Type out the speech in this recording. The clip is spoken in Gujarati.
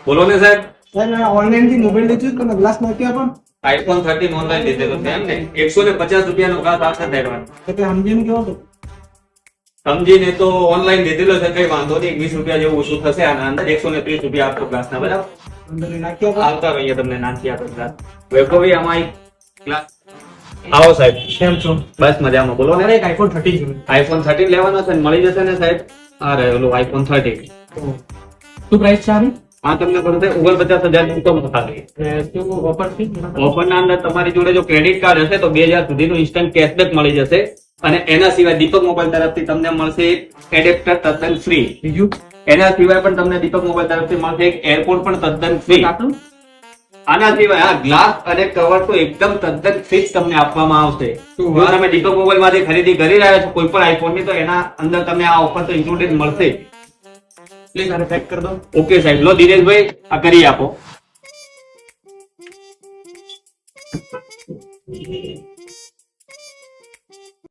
બોલો ને સાહેબ. ઓનલાઈન થી મોબાઈલ લીધું તમે ગ્લાસ નાખ્યો પણ iPhone 13 ઓનલાઈન લીધેલો છે એમ ને 150 રૂપિયાનો ગ્લાસ આવશે સાહેબ. એટલે સમજીને કેવો હતો સમજીને તો ઓનલાઈન લીધેલો છે, કઈ વાંધો નહીં. 20 રૂપિયા જેવું ઓછું થશે આના અંદર. 130 રૂપિયા આપતો ગ્લાસ ના, બરાબર. અંદર નાખ્યો પણ આવતા રહીએ તમને નાખી આપે ગ્લાસ. વૈભવી આમાં એક ગ્લાસ. આવો સાહેબ. કેમ છો બસ મજામાં. બોલો ને. મારે એક iPhone 13 જોઈએ iPhone 13 લેવાનો છે ને મળી જશે ને સાહેબ. આ રહેલું iPhone 13. શું પ્રાઇસ છે આની આ તમને પડશે 49,000 તો ખાલી. શું ઓફર છે ઓફર ના અંદર તમારી જોડે જો ક્રેડિટ કાર્ડ હશે તો 2000 સુધીનું ઇન્સ્ટન્ટ કેશબેક મળી જશે. અને એના સિવાય દીપક મોબાઈલ તરફથી તમને મળશે એડેપ્ટર તદ્દન ફ્રી. બીજું એના સિવાય પણ તમને દીપક મોબાઈલ તરફથી મળશે એક એરપોર્ટ પણ તદ્દન ફ્રી. આટલું આના સિવાય આ ગ્લાસ અને કવર તો એકદમ તદ્દન ફ્રી જ તમને આપવામાં આવશે. શું જો વાત? તમે દીપક મોબાઈલ માંથી ખરીદી કરી રહ્યા છો કોઈ પણ આઈફોન ની, તો એના અંદર તમને આ ઓફર તો ઇન્ક્લુડેડ મળશે. પ્લીઝ આને પેક કરી દો ઓકે સાહેબ. લો દિનેશભાઈ, આ કરી આપો.